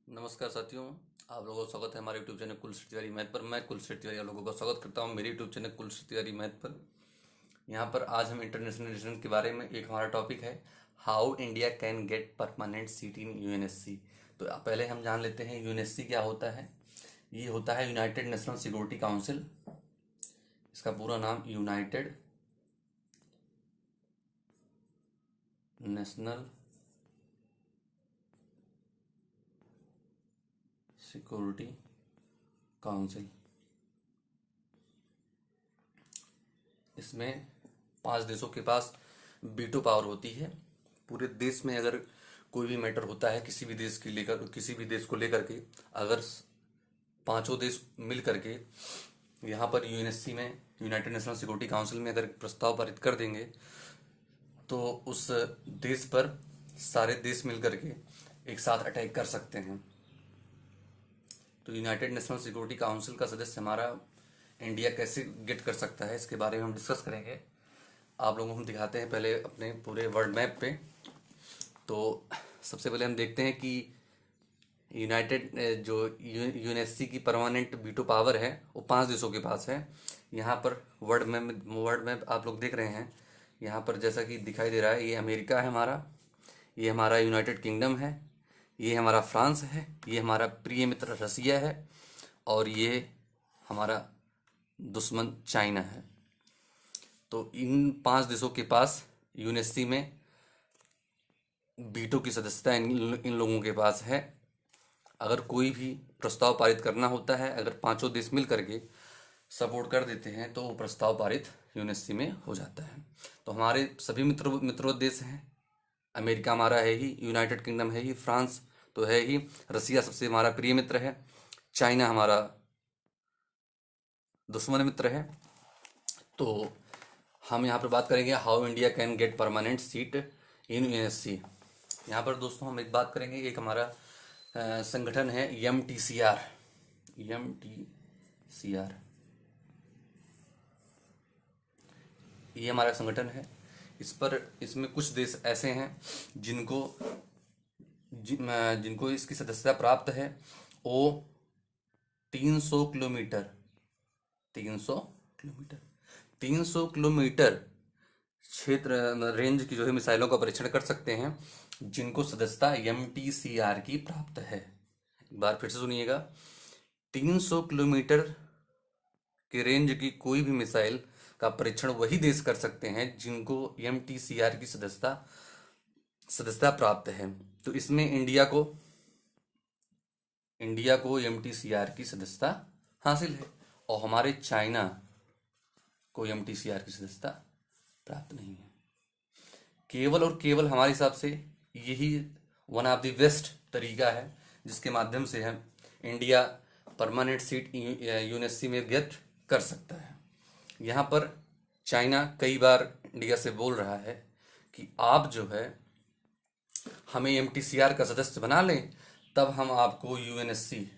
नमस्कार साथियों, आप लोगों का स्वागत है हमारे यूट्यूब चैनल कुलश्री तिवारी मैथ पर। मैं कुलश्री तिवारी आप लोगों का स्वागत करता हूं मेरे यूट्यूब चैनल कुलश्री तिवारी मैथ पर। यहां पर आज हम इंटरनेशनल रिलेशन के बारे में एक हमारा टॉपिक है, how India can get permanent seat in UNSC. तो पहले हम जान लेते हैं यूएनएससी क्या होता है। ये होता है यूनाइटेड नेशनल सिक्योरिटी काउंसिल। इसका पूरा नाम यूनाइटेड नेशनल सिक्योरिटी काउंसिल। इसमें 5 देशों के पास वीटो पावर होती है। पूरे देश में अगर कोई भी मैटर होता है किसी भी देश को लेकर के, अगर पांचों देश मिल करके यहाँ पर यूएनएससी में, यूनाइटेड नेशनल सिक्योरिटी काउंसिल में अगर प्रस्ताव पारित कर देंगे तो उस देश पर सारे देश मिल करके एक साथ अटैक कर सकते हैं। तो यूनाइटेड नेशनल सिक्योरिटी काउंसिल का सदस्य हमारा इंडिया कैसे गेट कर सकता है, इसके बारे में हम डिस्कस करेंगे। आप लोगों को हम दिखाते हैं पहले अपने पूरे वर्ल्ड मैप पे। तो सबसे पहले हम देखते हैं कि यूनाइटेड जो यूएनएससी की परमानेंट वीटो पावर है वो 5 देशों के पास है। यहाँ पर वर्ल्ड मैप आप लोग देख रहे हैं। यहाँ पर जैसा कि दिखाई दे रहा है, ये अमेरिका है हमारा, ये हमारा यूनाइटेड किंगडम है, ये हमारा फ्रांस है, ये हमारा प्रिय मित्र रसिया है, और ये हमारा दुश्मन चाइना है। तो इन 5 देशों के पास यूएनएससी में वीटो की सदस्यता इन लोगों के पास है। अगर कोई भी प्रस्ताव पारित करना होता है, अगर पांचों देश मिल करके सपोर्ट कर देते हैं तो वो प्रस्ताव पारित यूएनएससी में हो जाता है। तो हमारे सभी मित्रों देश हैं। अमेरिका हमारा है ही, यूनाइटेड किंगडम है ही, फ्रांस तो है ही, रसिया सबसे हमारा प्रिय मित्र है, चाइना हमारा दुश्मन मित्र है। तो हम यहाँ पर बात करेंगे how India can get permanent seat in UNSC. यहाँ पर दोस्तों हम एक बात करेंगे, एक हमारा संगठन है एमटीसीआर। ये हमारा संगठन है। इसमें कुछ देश ऐसे हैं जिनको इसकी सदस्यता प्राप्त है। वो 300 किलोमीटर 300 किलोमीटर क्षेत्र रेंज की जो है मिसाइलों का परीक्षण कर सकते हैं, जिनको सदस्यता एमटीसीआर की प्राप्त है। एक बार फिर से सुनिएगा, 300 किलोमीटर के रेंज की कोई भी मिसाइल का परीक्षण वही देश कर सकते हैं जिनको एमटीसीआर की सदस्यता प्राप्त है। तो इसमें इंडिया को एमटीसीआर की सदस्यता हासिल है, और हमारे चाइना को एमटीसीआर की सदस्यता प्राप्त नहीं है। केवल और केवल हमारे हिसाब से यही वन ऑफ द बेस्ट तरीका है जिसके माध्यम से हम इंडिया परमानेंट सीट यूएनएससी में गेट कर सकता है। यहाँ पर चाइना कई बार इंडिया से बोल रहा है कि आप जो है हमें एमटीसीआर का सदस्य बना लें, तब हम आपको यूएनएससी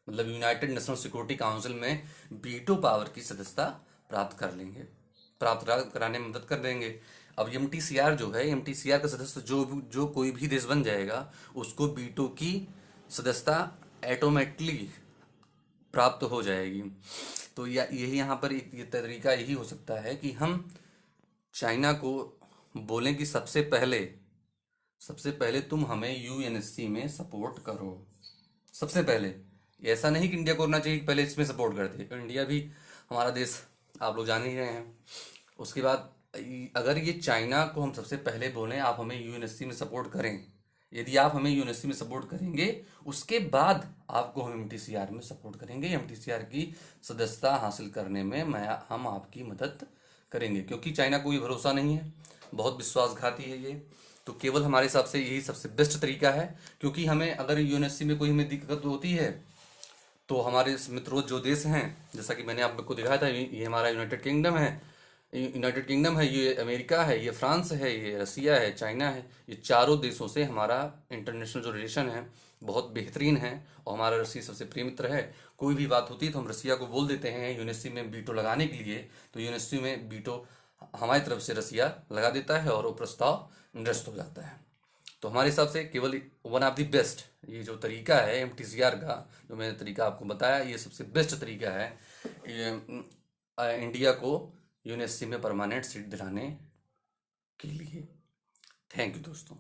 मतलब यूनाइटेड नेशनल सिक्योरिटी काउंसिल में वीटो पावर की सदस्यता प्राप्त कराने में मदद कर देंगे। अब एमटीसीआर जो है, एमटीसीआर का सदस्य जो कोई भी देश बन जाएगा उसको वीटो की सदस्यता ऑटोमेटिकली प्राप्त हो जाएगी। तो यही यहाँ पर ये तरीका यही हो सकता है कि हम चाइना को बोलें कि सबसे पहले तुम हमें यूएनएससी में सपोर्ट करो। सबसे पहले, ऐसा नहीं कि इंडिया को करना चाहिए कि पहले इसमें सपोर्ट करते। तो इंडिया भी हमारा देश आप लोग जान ही रहे हैं। उसके बाद अगर ये चाइना को हम सबसे पहले बोलें आप हमें यूएनएससी में सपोर्ट करें, यदि आप हमें यूएनएससी में सपोर्ट करेंगे उसके बाद आपको हम एमटीसीआर में सपोर्ट करेंगे, एमटीसीआर की सदस्यता हासिल करने में हम आपकी मदद करेंगे। क्योंकि चाइना को ये भरोसा नहीं है, बहुत विश्वासघाती है ये। तो केवल हमारे हिसाब से यही सबसे बेस्ट तरीका है। क्योंकि हमें अगर यूएनएससी में कोई हमें दिक्कत होती है तो हमारे मित्रों जो देश हैं, जैसा कि मैंने आपको दिखाया था, ये हमारा यूनाइटेड किंगडम है, ये अमेरिका है, ये फ्रांस है, ये रसिया है, चाइना है। ये चारों देशों से हमारा इंटरनेशनल जो रिलेशन है बहुत बेहतरीन है, और हमारा रसिया सबसे प्रिय मित्र है। कोई भी बात होती है तो हम रसिया को बोल देते हैं यूएनएससी में वीटो लगाने के लिए, तो यूएनएससी में वीटो हमारी तरफ से रसिया लगा देता है और वो प्रस्ताव निरस्त हो जाता है। तो हमारे हिसाब से केवल वन ऑफ द बेस्ट ये जो तरीका है एमटीसीआर का, जो मैंने तरीका आपको बताया, ये सबसे बेस्ट तरीका है ये इंडिया को यूएनएससी में परमानेंट सीट दिलाने के लिए। थैंक यू दोस्तों।